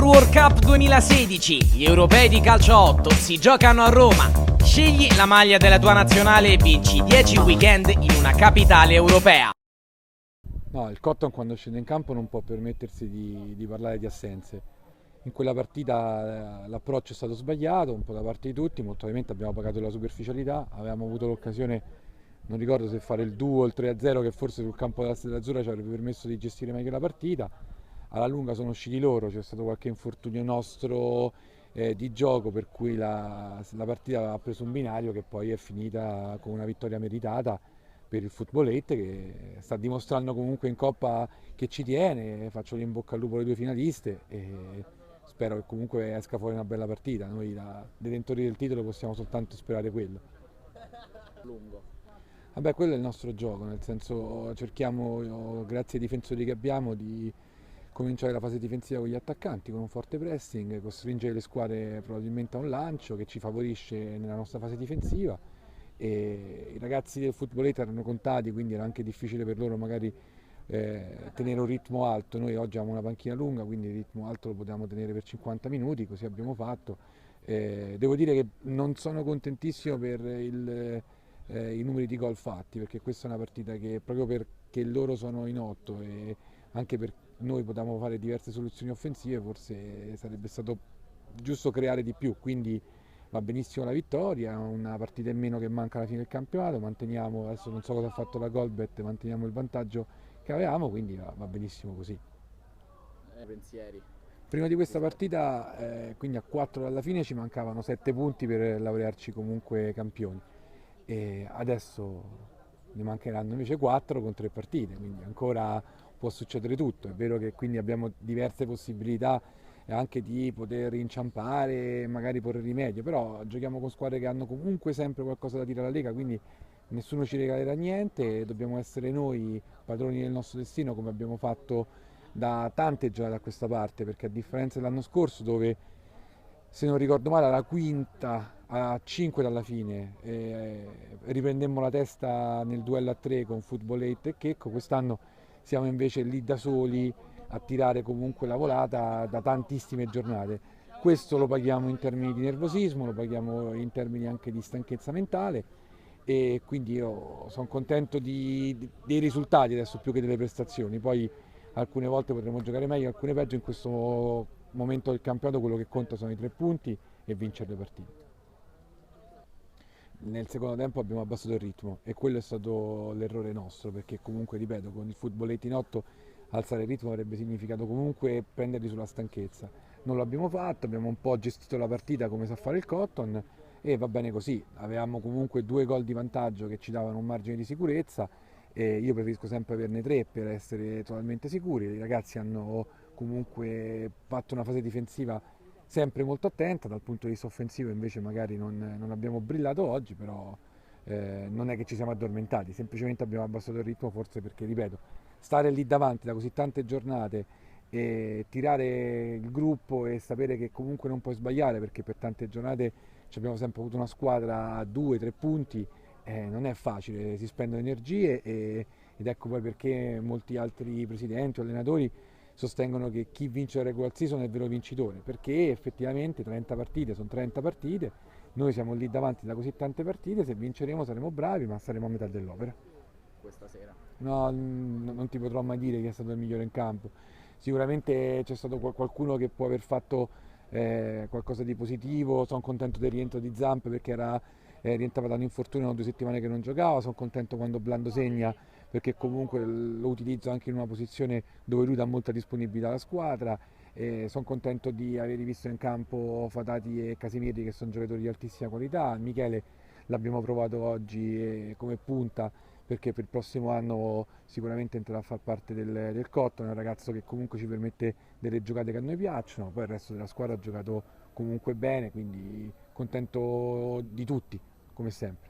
World Cup 2016, gli europei di calcio a 8 si giocano a Roma. Scegli la maglia della tua nazionale e vinci 10 weekend in una capitale europea. No, il Cotton quando scende in campo non può permettersi di parlare di assenze. In quella partita l'approccio è stato sbagliato, un po' da parte di tutti, molto probabilmente abbiamo pagato la superficialità, avevamo avuto l'occasione, non ricordo se fare il 2 o il 3-0 che forse sul campo della Stella Azzurra ci avrebbe permesso di gestire meglio la partita. Alla lunga sono usciti loro, c'è stato qualche infortunio nostro di gioco per cui la partita ha preso un binario che poi è finita con una vittoria meritata per il Footballette che sta dimostrando comunque in Coppa che ci tiene. Faccio l'in bocca al lupo alle due finaliste e spero che comunque esca fuori una bella partita. Noi da detentori del titolo possiamo soltanto sperare quello. Lungo. Vabbè, quello è il nostro gioco, nel senso cerchiamo, grazie ai difensori che abbiamo, di cominciare la fase difensiva con gli attaccanti, con un forte pressing, costringere le squadre probabilmente a un lancio che ci favorisce nella nostra fase difensiva. E i ragazzi del Footballette erano contati, quindi era anche difficile per loro magari tenere un ritmo alto. Noi oggi abbiamo una panchina lunga, quindi il ritmo alto lo potevamo tenere per 50 minuti, così abbiamo fatto. Devo dire che non sono contentissimo per i numeri di gol fatti, perché questa è una partita che proprio perché loro sono in 8 e anche per noi potevamo fare diverse soluzioni offensive, forse sarebbe stato giusto creare di più, quindi va benissimo la vittoria, una partita in meno che manca alla fine del campionato, manteniamo, adesso non so cosa ha fatto la Golbet, manteniamo il vantaggio che avevamo, quindi va benissimo così. Pensieri. Prima di questa partita, quindi a 4 dalla fine, ci mancavano 7 punti per laurearci comunque campioni e adesso ne mancheranno invece 4 con 3 partite, quindi ancora può succedere tutto. È vero che quindi abbiamo diverse possibilità anche di poter inciampare e magari porre rimedio, però giochiamo con squadre che hanno comunque sempre qualcosa da dire alla Lega, quindi nessuno ci regalerà niente e dobbiamo essere noi padroni del nostro destino come abbiamo fatto da tante giornate a questa parte, perché a differenza dell'anno scorso dove, se non ricordo male, alla quinta a 5 dalla fine riprendemmo la testa nel duello a 3 con Footballette e Checco, quest'anno siamo invece lì da soli a tirare comunque la volata da tantissime giornate. Questo lo paghiamo in termini di nervosismo, lo paghiamo in termini anche di stanchezza mentale e quindi io sono contento dei risultati adesso più che delle prestazioni. Poi alcune volte potremo giocare meglio, alcune peggio. In questo momento del campionato quello che conta sono i 3 punti e vincere le partite. Nel secondo tempo abbiamo abbassato il ritmo e quello è stato l'errore nostro, perché comunque, ripeto, con il Footballette in 8 alzare il ritmo avrebbe significato comunque prenderli sulla stanchezza. Non l'abbiamo fatto, abbiamo un po' gestito la partita come sa fare il Cotton e va bene così. Avevamo comunque 2 gol di vantaggio che ci davano un margine di sicurezza e io preferisco sempre averne 3 per essere totalmente sicuri. I ragazzi hanno comunque fatto una fase difensiva sempre molto attenta, dal punto di vista offensivo invece magari non abbiamo brillato oggi, però non è che ci siamo addormentati, semplicemente abbiamo abbassato il ritmo, forse perché, ripeto, stare lì davanti da così tante giornate e tirare il gruppo e sapere che comunque non puoi sbagliare, perché per tante giornate abbiamo sempre avuto una squadra a 2-3 punti, non è facile, si spendono energie ed ecco poi perché molti altri presidenti o allenatori sostengono che chi vince la regular season è il vero vincitore, perché effettivamente 30 partite sono 30 partite, noi siamo lì davanti da così tante partite, se vinceremo saremo bravi, ma saremo a metà dell'opera. Questa sera. No, non ti potrò mai dire chi è stato il migliore in campo. Sicuramente c'è stato qualcuno che può aver fatto qualcosa di positivo. Sono contento del rientro di Zampe perché rientrava da un infortunio, erano 2 settimane che non giocava. Sono contento quando Blando segna perché comunque lo utilizzo anche in una posizione dove lui dà molta disponibilità alla squadra. Sono contento di aver visto in campo Fatati e Casimiri che sono giocatori di altissima qualità. Michele l'abbiamo provato oggi come punta perché per il prossimo anno sicuramente entrerà a far parte del Cotton, è un ragazzo che comunque ci permette delle giocate che a noi piacciono, poi il resto della squadra ha giocato comunque bene, quindi contento di tutti, come sempre.